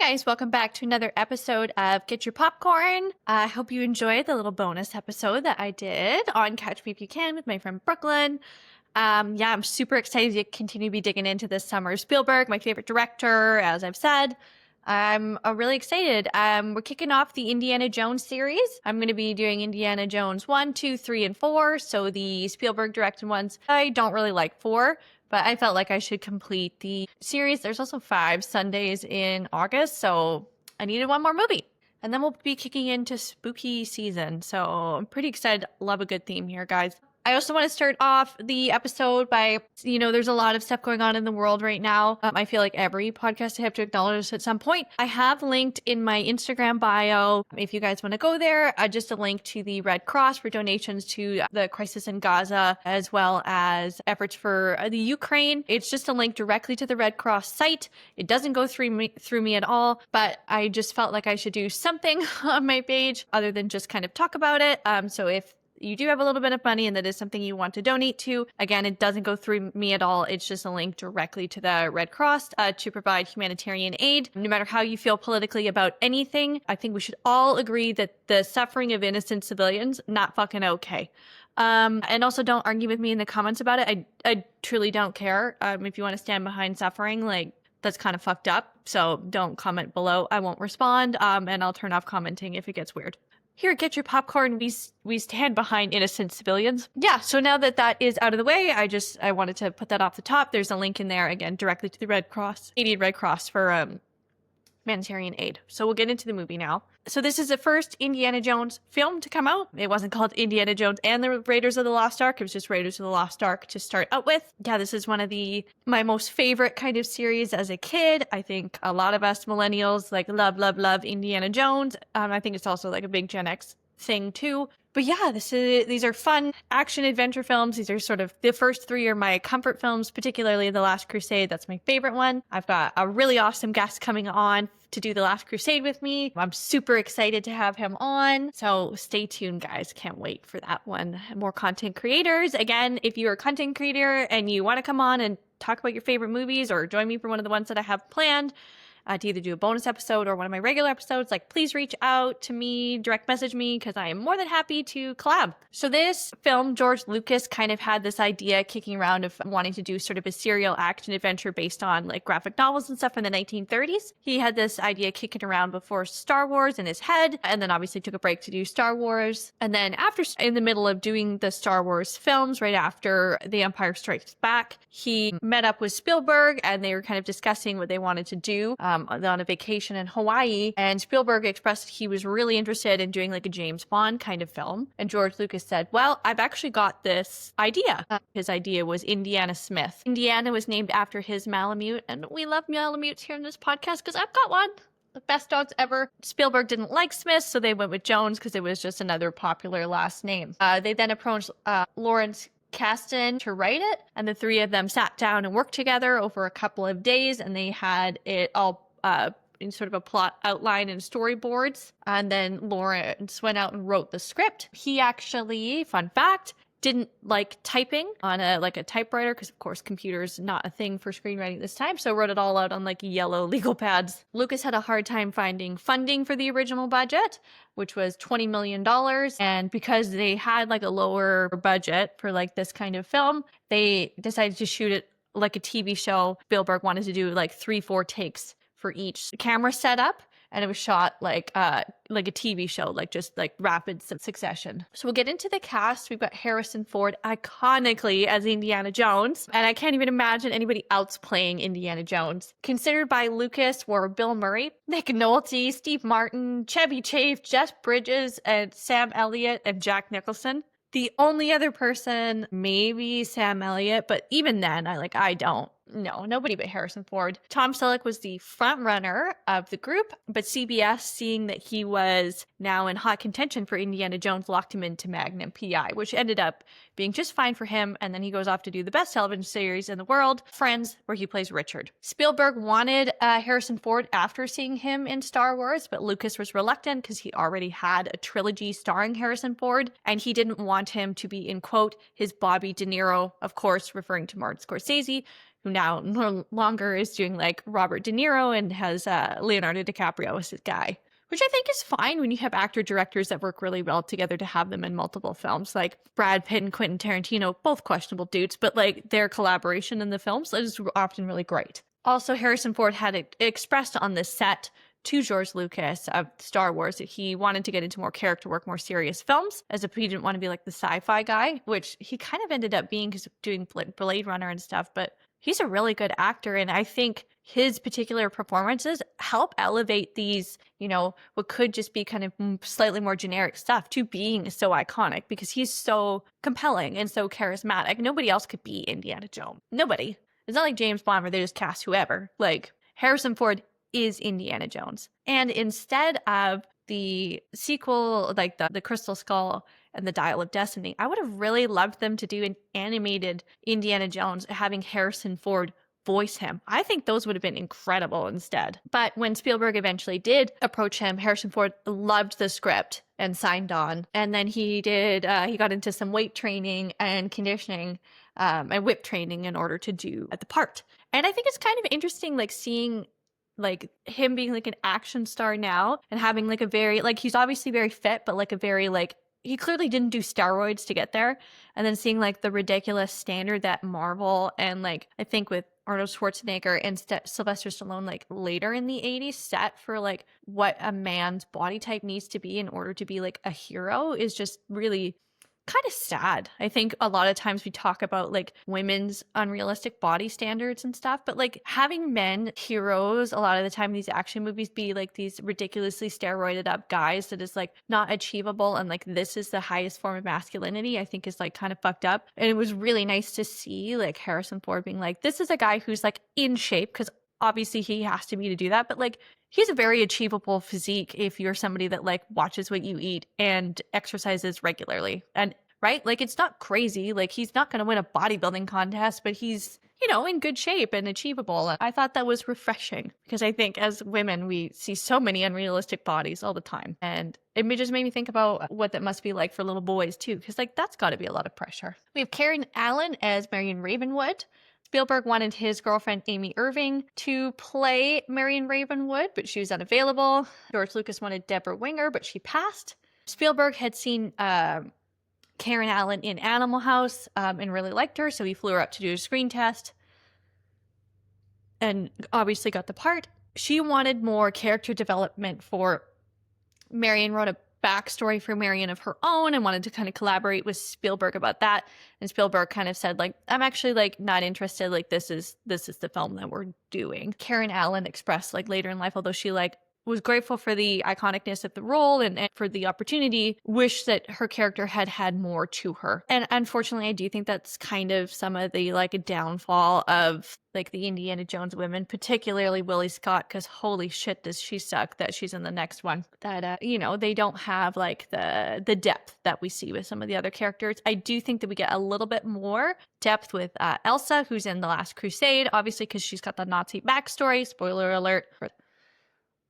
Guys, welcome back to another episode of Get Your Popcorn. I hope you enjoyed the little bonus episode that I did on Catch Me If You Can with my friend Brooklyn. I'm super excited to continue to be digging into this summer. Spielberg, my favorite director, as I've said. I'm really excited. We're kicking off the Indiana Jones series. I'm going to be doing Indiana Jones 1, 2, 3, and 4. So the Spielberg directed ones, I don't really like 4. But I felt like I should complete the series. There's also 5 Sundays in August, so I needed one more movie. And then we'll be kicking into spooky season. So I'm pretty excited. Love a good theme here, guys. I also want to start off the episode by, there's a lot of stuff going on in the world right now. I feel like every podcast I have to acknowledge at some point. I have linked in my Instagram bio, if you guys want to go there, just a link to the Red Cross for donations to the crisis in Gaza, as well as efforts for the Ukraine. It's just a link directly to the Red Cross site. It doesn't go through me at all, but I just felt like I should do something on my page other than just kind of talk about it. So if you do have a little bit of money and that is something you want to donate to, again, it doesn't go through me at all. It's just a link directly to the Red Cross to provide humanitarian aid. No matter how you feel politically about anything, I think we should all agree that the suffering of innocent civilians, not fucking okay. And also don't argue with me in the comments about it. I truly don't care. If you want to stand behind suffering, that's kind of fucked up. So don't comment below. I won't respond. And I'll turn off commenting if it gets weird. Here at Get Your Popcorn, we stand behind innocent civilians. Yeah, so now that is out of the way, I wanted to put that off the top. There's a link in there, again, directly to the Red Cross, Canadian Red Cross for humanitarian aid. So we'll get into the movie now. So this is the first Indiana Jones film to come out. It wasn't called Indiana Jones and the Raiders of the Lost Ark. It was just Raiders of the Lost Ark to start out with. Yeah, this is one of my most favorite kind of series as a kid. I think a lot of us millennials love Indiana Jones. I think it's also a big Gen X thing too. But yeah, these are fun action adventure films. These are sort of the first 3 are my comfort films, particularly The Last Crusade. That's my favorite one. I've got a really awesome guest coming on to do The Last Crusade with me. I'm super excited to have him on. So stay tuned, guys. Can't wait for that one. More content creators. Again, if you're a content creator and you want to come on and talk about your favorite movies or join me for one of the ones that I have planned, to either do a bonus episode or one of my regular episodes, please reach out to me, direct message me, because I am more than happy to collab. So this film, George Lucas kind of had this idea kicking around of wanting to do sort of a serial action adventure based on graphic novels and stuff in the 1930s. He had this idea kicking around before Star Wars in his head, and then obviously took a break to do Star Wars. And then in the middle of doing the Star Wars films, right after The Empire Strikes Back, he met up with Spielberg, and they were kind of discussing what they wanted to do on a vacation in Hawaii, and Spielberg expressed he was really interested in doing a James Bond kind of film. And George Lucas said, well, I've actually got this idea. His idea was Indiana Smith. Indiana was named after his Malamute, and we love Malamutes here in this podcast because I've got one. The best dogs ever. Spielberg didn't like Smith, so they went with Jones because it was just another popular last name. They then approached Lawrence Kasdan to write it, and the 3 of them sat down and worked together over a couple of days, and they had it all in sort of a plot outline and storyboards. And then Lawrence went out and wrote the script. He actually, fun fact, didn't like typing on a typewriter because of course computers not a thing for screenwriting this time, so wrote it all out on yellow legal pads. Lucas had a hard time finding funding for the original budget, which was $20 million, and because they had a lower budget for this kind of film, they decided to shoot it like a TV show. Spielberg wanted to do 3-4 takes for each camera setup, and it was shot like a TV show, just rapid succession. So we'll get into the cast. We've got Harrison Ford iconically as Indiana Jones, and I can't even imagine anybody else playing Indiana Jones. Considered by Lucas were Bill Murray, Nick Nolte, Steve Martin, Chevy Chase, Jeff Bridges, and Sam Elliott, and Jack Nicholson. The only other person, maybe Sam Elliott, but even then, I don't. No, nobody but Harrison Ford. Tom Selleck was the front runner of the group, but CBS, seeing that he was now in hot contention for Indiana Jones, locked him into Magnum PI, which ended up being just fine for him. And then he goes off to do the best television series in the world, Friends, where he plays Richard. Spielberg wanted Harrison Ford after seeing him in Star Wars, but Lucas was reluctant because he already had a trilogy starring Harrison Ford, and he didn't want him to be in, quote, his Bobby De Niro, of course, referring to Martin Scorsese, who now no longer is doing like Robert De Niro and has Leonardo DiCaprio as his guy. Which I think is fine when you have actor-directors that work really well together to have them in multiple films. Like Brad Pitt and Quentin Tarantino, both questionable dudes, but like their collaboration in the films is often really great. Also, Harrison Ford had expressed on this set to George Lucas of Star Wars that he wanted to get into more character work, more serious films, as if he didn't want to be like the sci-fi guy, which he kind of ended up being because of doing Blade Runner and stuff, but he's a really good actor, and I think his particular performances help elevate these, you know, what could just be kind of slightly more generic stuff to being so iconic because he's so compelling and so charismatic. Nobody else could be Indiana Jones. Nobody. It's not like James Bond where they just cast whoever. Like, Harrison Ford is Indiana Jones. And instead of the sequel, like the Crystal Skull and the Dial of Destiny, I would have really loved them to do an animated Indiana Jones having Harrison Ford voice him. I think those would have been incredible instead. But when Spielberg eventually did approach him, Harrison Ford loved the script and signed on. And then he got into some weight training and conditioning and whip training in order to do the part. And I think it's kind of interesting, like seeing like him being like an action star now and having like a very, like he's obviously very fit, but like a very like, he clearly didn't do steroids to get there. And then seeing like the ridiculous standard that Marvel and like, I think with Arnold Schwarzenegger and Sylvester Stallone like later in the 80s set for like what a man's body type needs to be in order to be like a hero is just really kind of sad. I think a lot of times we talk about like women's unrealistic body standards and stuff, but like having men heroes a lot of the time in these action movies be like these ridiculously steroided up guys that is like not achievable and like this is the highest form of masculinity, I think is like kind of fucked up. And it was really nice to see like Harrison Ford being like, this is a guy who's like in shape because obviously he has to be to do that, but like he's a very achievable physique if you're somebody that like watches what you eat and exercises regularly. And right, like it's not crazy, like he's not going to win a bodybuilding contest, but he's, you know, in good shape and achievable. I thought that was refreshing because I think as women we see so many unrealistic bodies all the time, and it just made me think about what that must be like for little boys too, because like that's got to be a lot of pressure. We have Karen Allen as Marion Ravenwood. Spielberg wanted his girlfriend Amy Irving to play Marion Ravenwood, but she was unavailable. George Lucas wanted Deborah Winger, but she passed. Spielberg had seen Karen Allen in Animal House and really liked her, so he flew her up to do a screen test and obviously got the part. She wanted more character development for Marion, wrote a backstory for Marion of her own and wanted to kind of collaborate with Spielberg about that. And Spielberg kind of said like, I'm actually like not interested, like this is the film that we're doing. Karen Allen expressed like later in life, although she like was grateful for the iconicness of the role and for the opportunity, wished that her character had had more to her. And unfortunately, I do think that's kind of some of the like downfall of like the Indiana Jones women, particularly Willie Scott, because holy shit does she suck that she's in the next one. That, you know, they don't have like the depth that we see with some of the other characters. I do think that we get a little bit more depth with Elsa, who's in The Last Crusade, obviously because she's got the Nazi backstory, spoiler alert.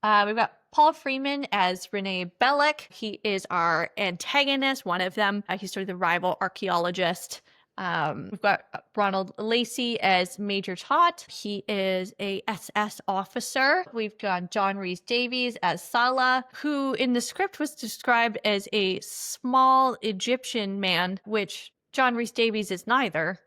We've got Paul Freeman as Renee Bellick. He is our antagonist, one of them. He's sort of the rival archaeologist. We've got Ronald Lacey as Major Todd. He is a SS officer. We've got John Rhys Davies as Salah, who in the script was described as a small Egyptian man, which John Rhys Davies is neither.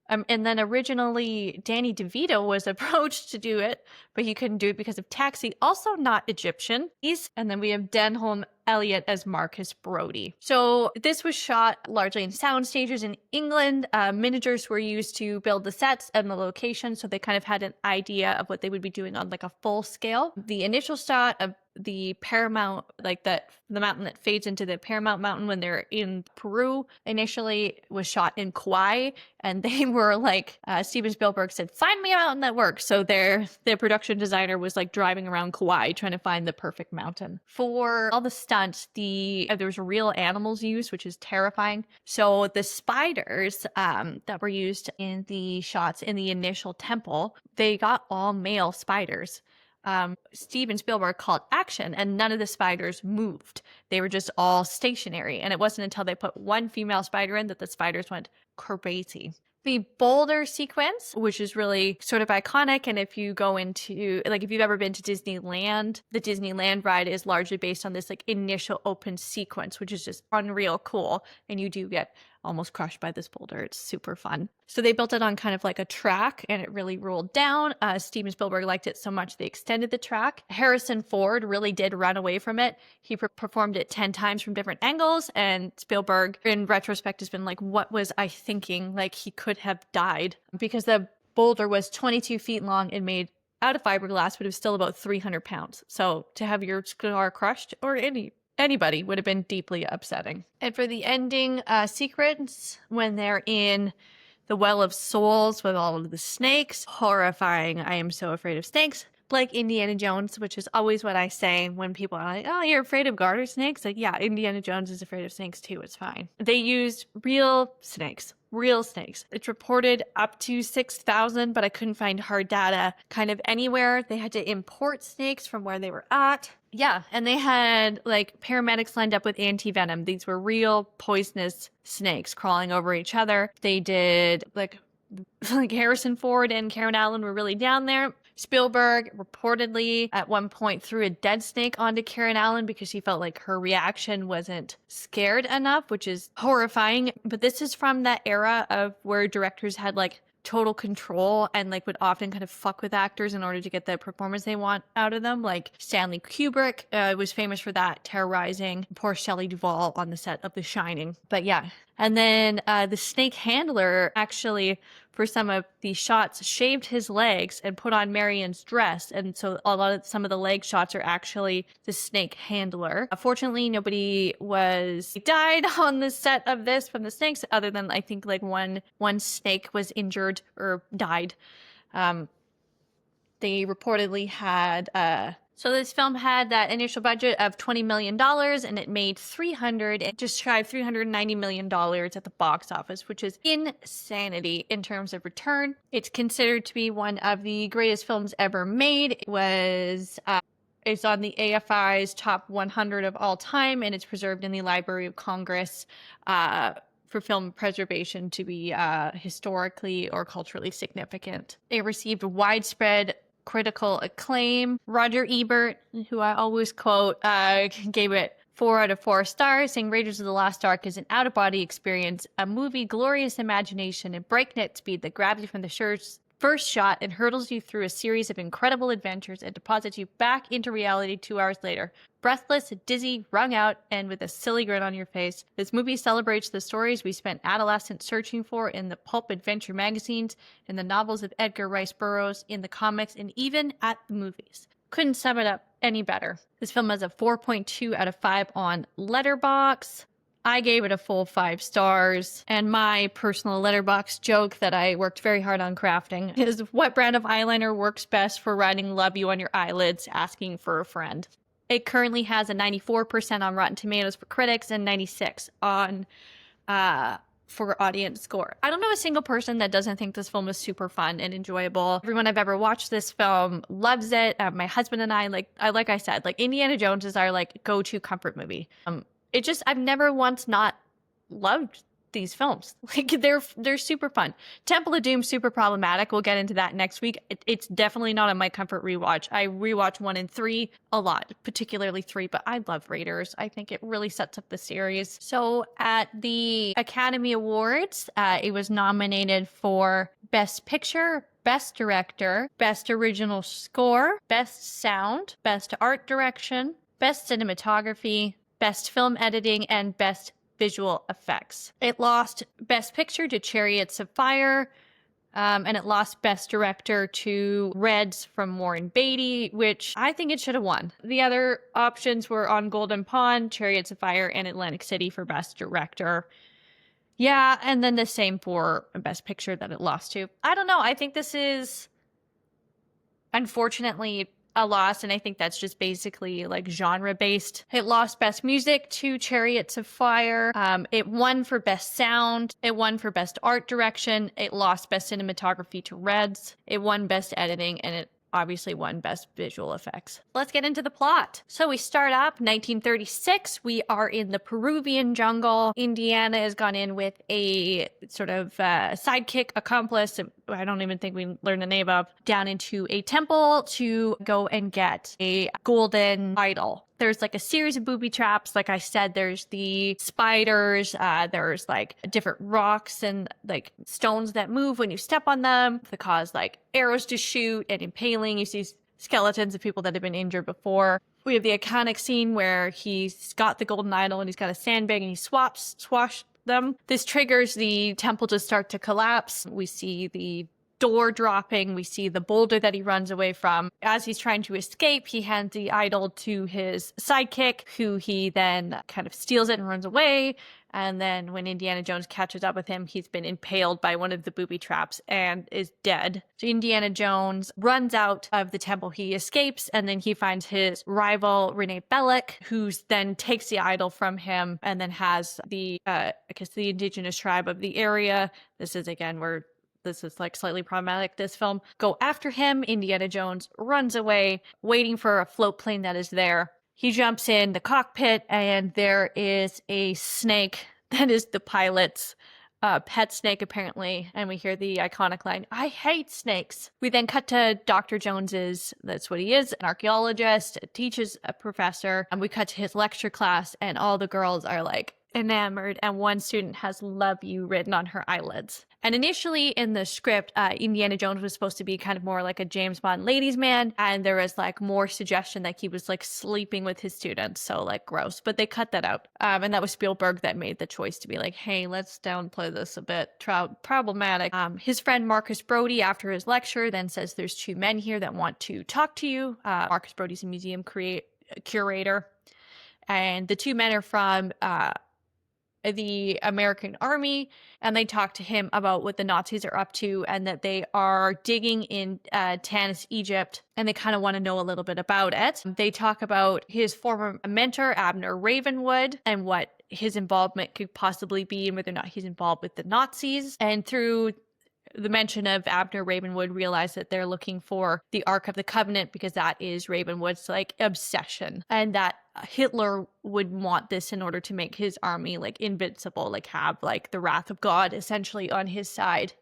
And then originally Danny DeVito was approached to do it, but he couldn't do it because of Taxi, also not Egyptian. And then we have Denholm Elliott as Marcus Brody. So this was shot largely in sound stages in England. Miniatures were used to build the sets and the location, so they kind of had an idea of what they would be doing on like a full scale. The initial shot of the Paramount, like that, the mountain that fades into the Paramount Mountain when they're in Peru, initially was shot in Kauai, and they were like, Steven Spielberg said, find me a mountain that works. So their production designer was like driving around Kauai trying to find the perfect mountain. For all the stunts, there was real animals used, which is terrifying. So the spiders that were used in the shots in the initial temple, they got all male spiders. Steven Spielberg called action, and none of the spiders moved. They were just all stationary. And it wasn't until they put one female spider in that the spiders went crazy. The boulder sequence, which is really sort of iconic. And if you go into, like, if you've ever been to Disneyland, the Disneyland ride is largely based on this like initial open sequence, which is just unreal cool. And you do get almost crushed by this boulder. It's super fun. So they built it on kind of like a track and it really rolled down. Steven Spielberg liked it so much they extended the track. Harrison Ford really did run away from it. He performed it 10 times from different angles, and Spielberg in retrospect has been like, what was I thinking? Like, he could have died, because the boulder was 22 feet long and made out of fiberglass, but it was still about 300 pounds. So to have your scar crushed, or anybody, would have been deeply upsetting. And for the ending sequence, when they're in the Well of Souls with all of the snakes, horrifying. I am so afraid of snakes. Like Indiana Jones, which is always what I say when people are like, oh, you're afraid of garter snakes? Like, yeah, Indiana Jones is afraid of snakes too. It's fine. They used real snakes. Real snakes. It's reported up to 6,000, but I couldn't find hard data kind of anywhere. They had to import snakes from where they were at. Yeah, and they had like paramedics lined up with anti-venom. These were real poisonous snakes crawling over each other. They did like Harrison Ford and Karen Allen were really down there. Spielberg reportedly at one point threw a dead snake onto Karen Allen because he felt like her reaction wasn't scared enough, which is horrifying. But this is from that era of where directors had like total control and like would often kind of fuck with actors in order to get the performance they want out of them. Like Stanley Kubrick was famous for that, terrorizing poor Shelley Duvall on the set of The Shining. But yeah. And then the snake handler actually, for some of these shots, shaved his legs and put on Marion's dress. And so some of the leg shots are actually the snake handler. Fortunately, nobody died on the set of this from the snakes, other than I think like one snake was injured or died. They reportedly had so this film had that initial budget of $20 million, and it made just shy of $390 million at the box office, which is insanity in terms of return. It's considered to be one of the greatest films ever made. It's on the AFI's top 100 of all time, and it's preserved in the Library of Congress for film preservation to be historically or culturally significant. It received widespread critical acclaim. Roger Ebert, who I always quote, gave it 4 out of 4 stars, saying Raiders of the Lost Ark is an out-of-body experience, a movie, glorious imagination, and breakneck speed that grabs you from the first shot and hurdles you through a series of incredible adventures and deposits you back into reality 2 hours later. Breathless, dizzy, wrung out, and with a silly grin on your face, this movie celebrates the stories we spent adolescents searching for in the pulp adventure magazines, in the novels of Edgar Rice Burroughs, in the comics, and even at the movies. Couldn't sum it up any better. This film has a 4.2 out of 5 on Letterboxd. I gave it a full 5 stars, and my personal Letterboxd joke that I worked very hard on crafting is, what brand of eyeliner works best for writing love you on your eyelids, asking for a friend? It currently has a 94% on Rotten Tomatoes for critics and 96 on for audience score. I don't know a single person that doesn't think this film is super fun and enjoyable. Everyone I've ever watched this film loves it. My husband and I, like I said, like Indiana Jones is our like go-to comfort movie. I've never once not loved these films. Like they're super fun. Temple of Doom, super problematic. We'll get into that next week. It's definitely not on my comfort rewatch. I rewatch 1 and 3 a lot, particularly 3, but I love Raiders. I think it really sets up the series. So at the Academy Awards, it was nominated for Best Picture, Best Director, Best Original Score, Best Sound, Best Art Direction, Best Cinematography, Best Film Editing, and Best Visual Effects. It lost Best Picture to Chariots of Fire, and it lost Best Director to Reds from Warren Beatty, which I think it should have won. The other options were On Golden Pond, Chariots of Fire, and Atlantic City for Best Director. Yeah, and then the same for Best Picture that it lost to. I don't know. I think this is, unfortunately, a loss, and I think that's just basically like genre based. It lost Best Music to Chariots of Fire. It won for Best Sound. It won for Best Art Direction. It lost Best Cinematography to Reds. It won Best Editing, and it obviously won Best Visual Effects. Let's get into the plot. So we start up 1936. We are in the Peruvian jungle. Indiana has gone in with a sort of sidekick accomplice, I don't even think we learned the name of, down into a temple to go and get a golden idol. There's like a series of booby traps. Like I said, there's the spiders, there's like different rocks and like stones that move when you step on them that cause like arrows to shoot and impaling. You see skeletons of people that have been injured before. We have the iconic scene where he's got the golden idol and he's got a sandbag and he swashed them. This triggers the temple to start to collapse. We see the door dropping. We see the boulder that he runs away from. As he's trying to escape, he hands the idol to his sidekick, who he then kind of steals it and runs away. And then when Indiana Jones catches up with him, he's been impaled by one of the booby traps and is dead. So Indiana Jones runs out of the temple. He escapes, and then he finds his rival, Rene Bellick, who then takes the idol from him and then has the, I guess, the indigenous tribe of the area. This is, again, where this is like slightly problematic, this film, go after him. Indiana Jones runs away, waiting for a float plane that is there. He jumps in the cockpit, and there is a snake that is the pilot's pet snake, apparently. And we hear the iconic line, "I hate snakes." We then cut to Dr. Jones's, that's what he is, an archaeologist, teaches a professor. And we cut to his lecture class, and all the girls are like enamored, and one student has "love you" written on her eyelids. And initially in the script, Indiana Jones was supposed to be kind of more like a James Bond ladies' man, and there was like more suggestion that he was like sleeping with his students, so like gross. But they cut that out, and that was Spielberg that made the choice to be like, hey, let's downplay this a bit, problematic. His friend Marcus Brody, after his lecture, then says there's two men here that want to talk to you. Marcus Brody's a museum curator, and the two men are from the American Army, and they talk to him about what the Nazis are up to and that they are digging in Tanis, Egypt, and they kind of want to know a little bit about it. They talk about his former mentor, Abner Ravenwood, and what his involvement could possibly be and whether or not he's involved with the Nazis. And through the mention of Abner Ravenwood, realize that they're looking for the Ark of the Covenant because that is Ravenwood's like obsession, and that Hitler would want this in order to make his army like invincible, like have like the wrath of God essentially on his side.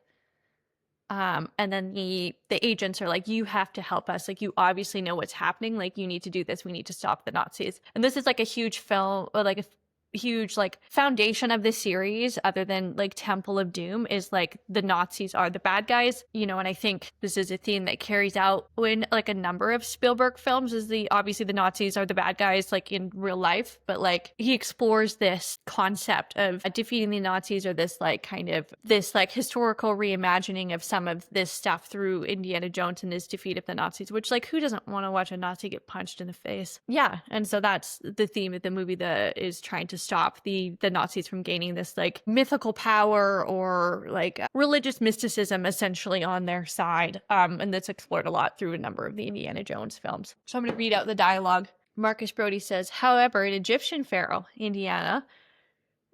And then the agents are like, you have to help us. Like, you obviously know what's happening. Like, you need to do this. We need to stop the Nazis. And this is like a huge film, or like a huge like foundation of this series, other than like Temple of Doom, is like the Nazis are the bad guys, you know. And I think this is a theme that carries out in like a number of Spielberg films, is obviously the Nazis are the bad guys like in real life, but like he explores this concept of defeating the Nazis, or this like kind of this like historical reimagining of some of this stuff through Indiana Jones and his defeat of the Nazis, which like who doesn't want to watch a Nazi get punched in the face? Yeah. And so that's the theme of the movie that is trying to stop the Nazis from gaining this like mythical power or like religious mysticism essentially on their side. And that's explored a lot through a number of the Indiana Jones films. So I'm going to read out the dialogue. Marcus Brody says, however, an Egyptian pharaoh, Indiana,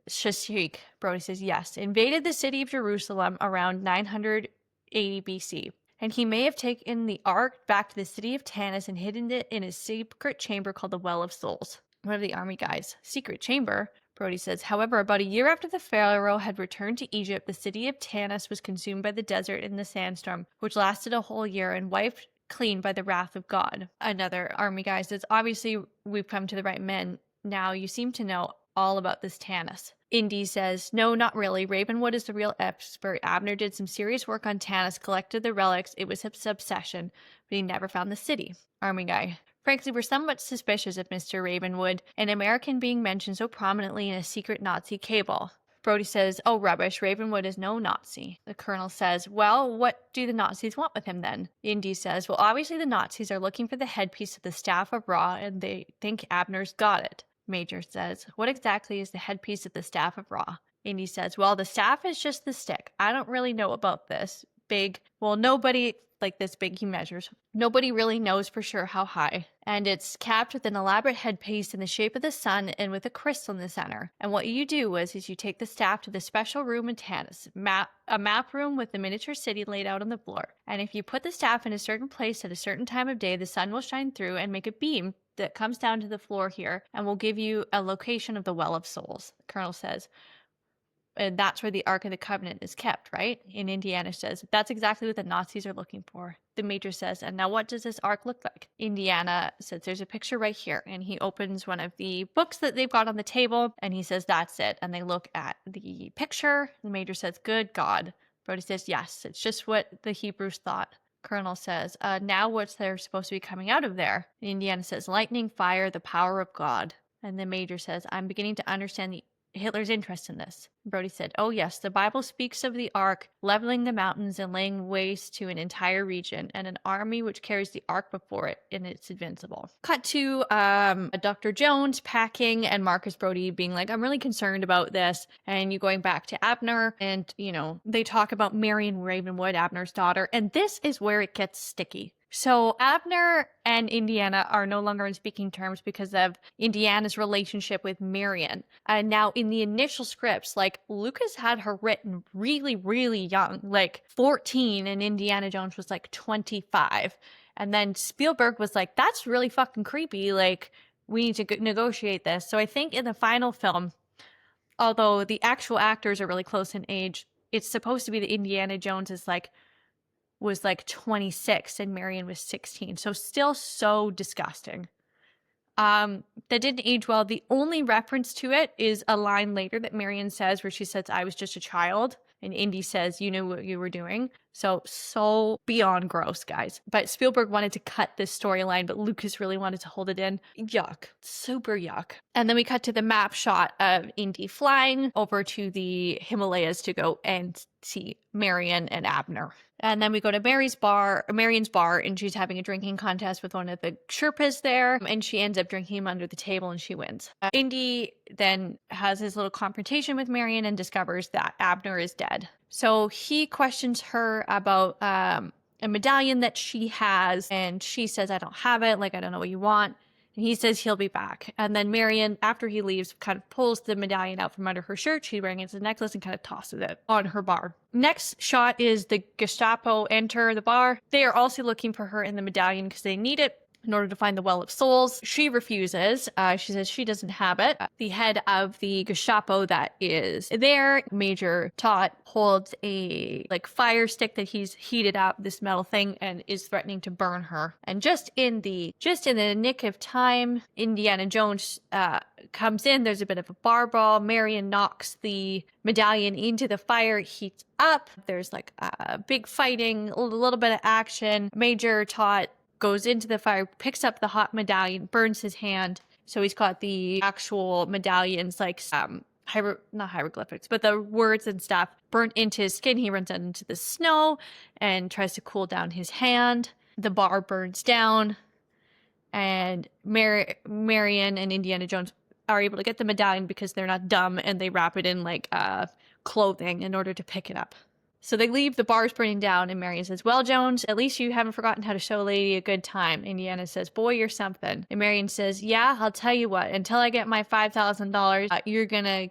Shashik, Brody says, yes, invaded the city of Jerusalem around 980 BC. And he may have taken the ark back to the city of Tanis and hidden it in a secret chamber called the Well of Souls. One of the army guys, secret chamber, Brody says, however, about a year after the pharaoh had returned to Egypt, the city of Tanis was consumed by the desert in the sandstorm, which lasted a whole year and wiped clean by the wrath of God. Another army guy says, obviously we've come to the right men. Now you seem to know all about this Tanis. Indy says, no, not really. Ravenwood is the real expert. Abner did some serious work on Tanis, collected the relics. It was his obsession, but he never found the city. Army guy, frankly, we're somewhat suspicious of Mr. Ravenwood, an American being mentioned so prominently in a secret Nazi cable. Brody says, oh, rubbish. Ravenwood is no Nazi. The colonel says, well, what do the Nazis want with him then? Indy says, well, obviously the Nazis are looking for the headpiece of the Staff of Ra, and they think Abner's got it. Major says, what exactly is the headpiece of the Staff of Ra? Indy says, well, the staff is just the stick. I don't really know about this. big. Well, nobody, like this big, he measures. Nobody really knows for sure how high. And it's capped with an elaborate headpiece in the shape of the sun and with a crystal in the center. And what you do is you take the staff to the special room in Tanis, a map room with the miniature city laid out on the floor. And if you put the staff in a certain place at a certain time of day, the sun will shine through and make a beam that comes down to the floor here and will give you a location of the Well of Souls, the Colonel says. And that's where the Ark of the Covenant is kept, right? And Indiana says, that's exactly what the Nazis are looking for. The Major says, and now what does this Ark look like? Indiana says, there's a picture right here. And he opens one of the books that they've got on the table, and he says, that's it. And they look at the picture. The Major says, good God. Brody says, yes, it's just what the Hebrews thought. Colonel says, now what's there supposed to be coming out of there? And Indiana says, lightning, fire, the power of God. And the Major says, I'm beginning to understand Hitler's interest in this. Brody said, oh yes, the Bible speaks of the Ark leveling the mountains and laying waste to an entire region, and an army which carries the Ark before it, and it's invincible. Cut to Dr. Jones packing and Marcus Brody being like, I'm really concerned about this. And you going back to Abner, and they talk about Marion Ravenwood, Abner's daughter, and this is where it gets sticky. So Abner and Indiana are no longer on speaking terms because of Indiana's relationship with Marion. And now in the initial scripts, like Lucas had her written really, really young, like 14, and Indiana Jones was like 25. And then Spielberg was like, that's really fucking creepy. Like, we need to negotiate this. So I think in the final film, although the actual actors are really close in age, it's supposed to be that Indiana Jones was like 26 and Marion was 16. So still so disgusting. That didn't age well. The only reference to it is a line later that Marion says where she says, I was just a child. And Indy says, you knew what you were doing. So beyond gross, guys. But Spielberg wanted to cut this storyline, but Lucas really wanted to hold it in. Yuck. Super yuck. And then we cut to the map shot of Indy flying over to the Himalayas to go and see Marion and Abner. And then we go to Marion's bar, and she's having a drinking contest with one of the Sherpas there, and she ends up drinking him under the table, and she wins. Indy then has his little confrontation with Marion and discovers that Abner is dead. So he questions her about a medallion that she has, and she says, I don't have it, like, I don't know what you want. And he says he'll be back. And then Marion, after he leaves, kind of pulls the medallion out from under her shirt. She's wearing it as a necklace and kind of tosses it on her bar. Next shot is the Gestapo enter the bar. They are also looking for her in the medallion because they need it in order to find the Well of Souls. She refuses. She says she doesn't have it. The head of the Gestapo that is there, Major Todt, holds a fire stick that he's heated up, this metal thing, and is threatening to burn her. And just in the nick of time, Indiana Jones comes in. There's a bit of a bar brawl. Marion knocks the medallion into the fire. It heats up. There's like a big fighting, a little bit of action. Major Todt goes into the fire, picks up the hot medallion, burns his hand. So he's got the actual medallions, like not hieroglyphics, but the words and stuff burnt into his skin. He runs out into the snow and tries to cool down his hand. The bar burns down, and Marion and Indiana Jones are able to get the medallion because they're not dumb, and they wrap it in clothing in order to pick it up. So they leave, the bar's burning down, and Marion says, well, Jones, at least you haven't forgotten how to show a lady a good time. Indiana says, boy, you're something. And Marion says, yeah, I'll tell you what, until I get my $5,000, you're gonna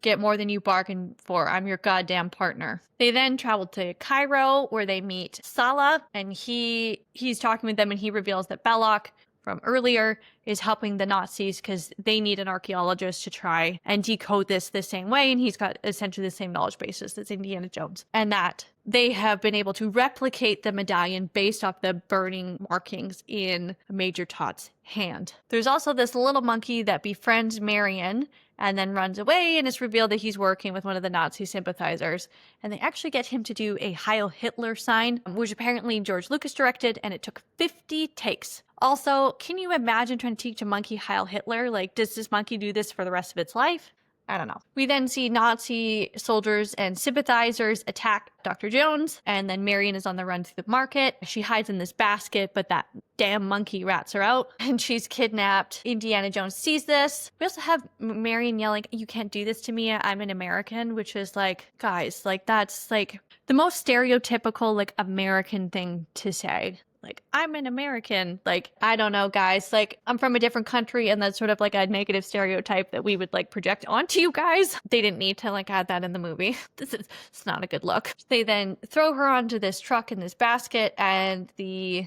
get more than you bargained for. I'm your goddamn partner. They then travel to Cairo, where they meet Salah, and he's talking with them, and he reveals that Belloc from earlier is helping the Nazis because they need an archaeologist to try and decode this the same way, and he's got essentially the same knowledge basis as Indiana Jones, and that they have been able to replicate the medallion based off the burning markings in Major Todt's hand. There's also this little monkey that befriends Marion and then runs away, and it's revealed that he's working with one of the Nazi sympathizers. And they actually get him to do a Heil Hitler sign, which apparently George Lucas directed, and it took 50 takes. Also, can you imagine trying to teach a monkey Heil Hitler? Like, does this monkey do this for the rest of its life? I don't know. We then see Nazi soldiers and sympathizers attack Dr. Jones, and then Marion is on the run through the market. She hides in this basket, but that damn monkey rats her out, and she's kidnapped. Indiana Jones sees this. We also have Marion yelling, "You can't do this to me, I'm an American," which is like, guys, like, that's like the most stereotypical, like, American thing to say. Like, I'm an American. Like, I don't know, guys. Like, I'm from a different country, and that's sort of like a negative stereotype that we would like project onto you guys. They didn't need to like add that in the movie. It's not a good look. They then throw her onto this truck in this basket, and the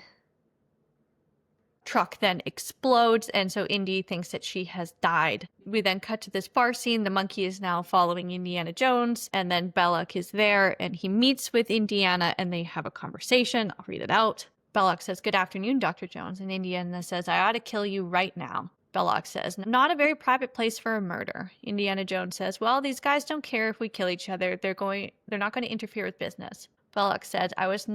truck then explodes, and so Indy thinks that she has died. We then cut to this bar scene. The monkey is now following Indiana Jones, and then Belloc is there, and he meets with Indiana, and they have a conversation. I'll read it out. Belloc says, "Good afternoon, Dr. Jones," and Indiana says, "I ought to kill you right now." Belloc says, "Not a very private place for a murder." Indiana Jones says, "Well, these guys don't care if we kill each other. They're not going to interfere with business." Belloc says, it was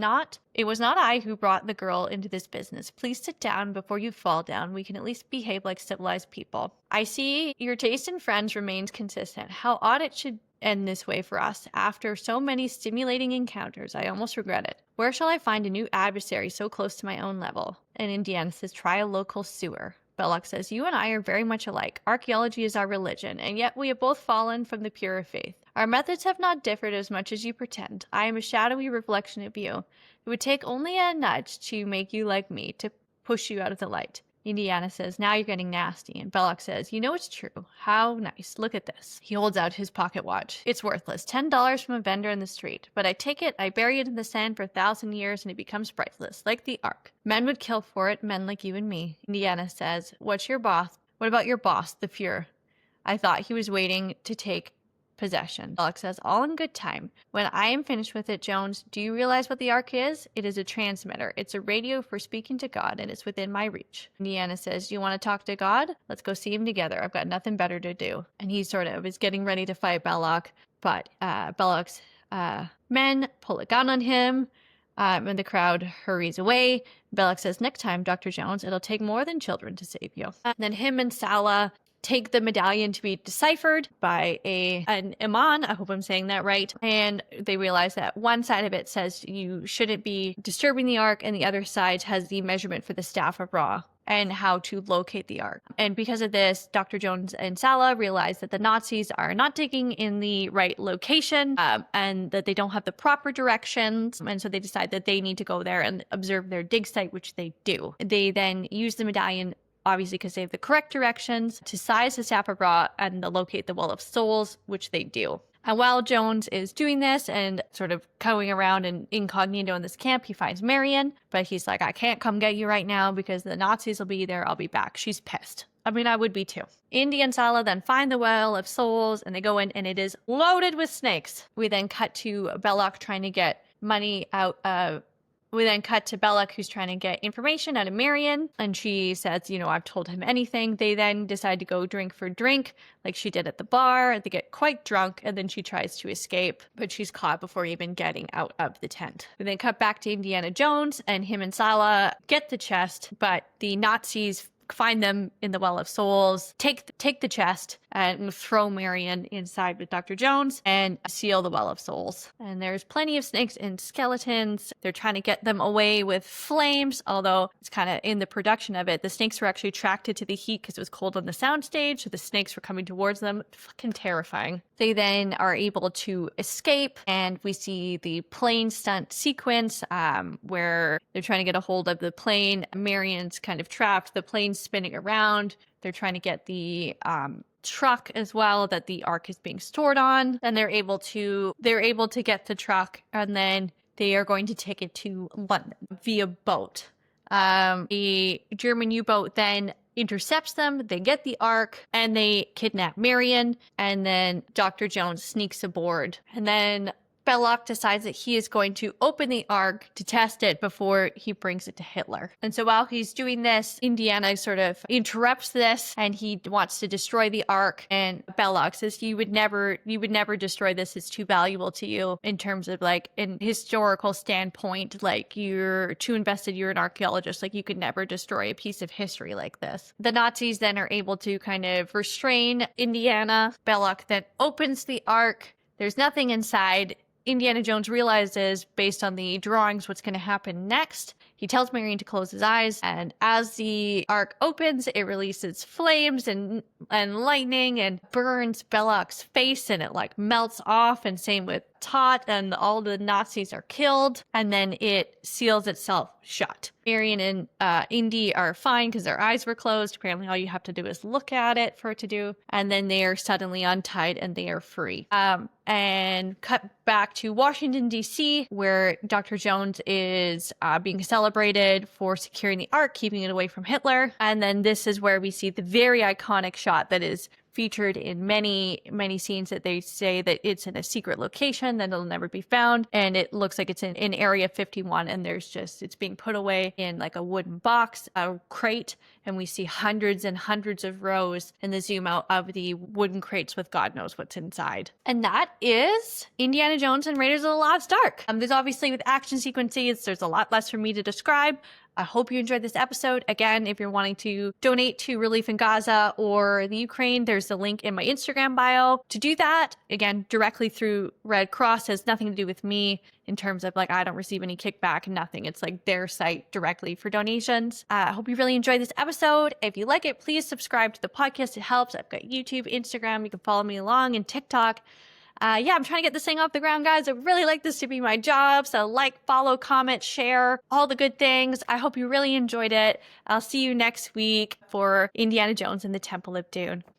not I who brought the girl into this business. Please sit down before you fall down. We can at least behave like civilized people. I see your taste in friends remains consistent. How odd it should end this way for us. After so many stimulating encounters, I almost regret it. Where shall I find a new adversary so close to my own level? And Indiana says, "Try a local sewer." Belloc says, "You and I are very much alike. Archaeology is our religion, and yet we have both fallen from the pure faith. Our methods have not differed as much as you pretend. I am a shadowy reflection of you. It would take only a nudge to make you like me, to push you out of the light." Indiana says, "Now you're getting nasty." And Belloc says, "You know it's true. How nice. Look at this." He holds out his pocket watch. "It's worthless. $10 from a vendor in the street. But I take it, I bury it in the sand for 1,000 years, and it becomes priceless, like the Ark. Men would kill for it, men like you and me." Indiana says, What about your boss, the Fuhrer? I thought he was waiting to take possession." Belloc says, "All in good time. When I am finished with it, Jones, do you realize what the Ark is? It is a transmitter. It's a radio for speaking to God, and it's within my reach." Indiana says, "You want to talk to God? Let's go see him together. I've got nothing better to do." And he sort of is getting ready to fight Belloc, but Belloc's men pull a gun on him, and the crowd hurries away. Belloc says, "Next time, Dr. Jones, it'll take more than children to save you." And then him and Sala take the medallion to be deciphered by an imam. I hope I'm saying that right. And they realize that one side of it says you shouldn't be disturbing the Ark, and the other side has the measurement for the Staff of Ra and how to locate the Ark. And because of this, Dr. Jones and Sala realize that the Nazis are not digging in the right location, and that they don't have the proper directions. And so they decide that they need to go there and observe their dig site, which they do. They then use the medallion, obviously because they have the correct directions, to size the Staff of Ra and locate the Well of Souls, which they do. And while Jones is doing this and sort of going around and incognito in this camp, he finds Marion, but he's like, "I can't come get you right now because the Nazis will be there. I'll be back." She's pissed. I mean, I would be too. Indy and Sala then find the Well of Souls, and they go in, and it is loaded with snakes. We then cut to Belloc trying to get money out of We then cut to Belloc, who's trying to get information out of Marion, and she says, "I've told him anything." They then decide to go drink for drink, like she did at the bar. They get quite drunk, and then she tries to escape, but she's caught before even getting out of the tent. We then cut back to Indiana Jones, and him and Sala get the chest, but the Nazis find them in the Well of Souls, take the chest, and throw Marion inside with Dr. Jones and seal the Well of Souls. And there's plenty of snakes and skeletons. They're trying to get them away with flames, although it's kind of in the production of it. The snakes were actually attracted to the heat because it was cold on the soundstage, so the snakes were coming towards them. Fucking terrifying. They then are able to escape, and we see the plane stunt sequence where they're trying to get a hold of the plane. Marion's kind of trapped. The plane's spinning around. They're trying to get the truck as well that the Ark is being stored on. And they're able to get the truck, and then they are going to take it to London via boat. A German U-boat then intercepts them. They get the Ark, and they kidnap Marion, and then Dr. Jones sneaks aboard. And then Belloc decides that he is going to open the Ark to test it before he brings it to Hitler. And so while he's doing this, Indiana sort of interrupts this and he wants to destroy the Ark. And Belloc says, you would never destroy this. It's too valuable to you in terms of like in historical standpoint, like you're too invested, you're an archaeologist, like you could never destroy a piece of history like this. The Nazis then are able to kind of restrain Indiana. Belloc then opens the Ark. There's nothing inside. Indiana Jones realizes, based on the drawings, what's going to happen next. He tells Marion to close his eyes, and as the Ark opens, it releases flames and lightning and burns Belloc's face, and it like melts off, and same with Tot, and all the Nazis are killed, and then it seals itself shut. Marion and Indy are fine because their eyes were closed. Apparently all you have to do is look at it for it to do, and then they are suddenly untied and they are free. And cut back to Washington, D.C., where Dr. Jones is being celebrated for securing the Ark, keeping it away from Hitler. And then this is where we see the very iconic shot that is featured in many scenes, that they say that it's in a secret location that it'll never be found, and it looks like it's in area 51, and it's being put away in like a wooden box, a crate, and we see hundreds and hundreds of rows in the zoom out of the wooden crates with God knows what's inside. And that is Indiana Jones and Raiders of the Lost Ark. There's obviously, with action sequences, there's a lot less for me to describe. I hope you enjoyed this episode. Again, if you're wanting to donate to relief in Gaza or the Ukraine, there's a link in my Instagram bio to do that. Again, directly through Red Cross. Has nothing to do with me in terms of like, I don't receive any kickback, nothing. It's like their site directly for donations. I hope you really enjoyed this episode. If you like it, please subscribe to the podcast. It helps. I've got YouTube, Instagram. You can follow me along, and TikTok. Yeah, I'm trying to get this thing off the ground, guys. I really like this to be my job. So like, follow, comment, share, all the good things. I hope you really enjoyed it. I'll see you next week for Indiana Jones and the Temple of Doom.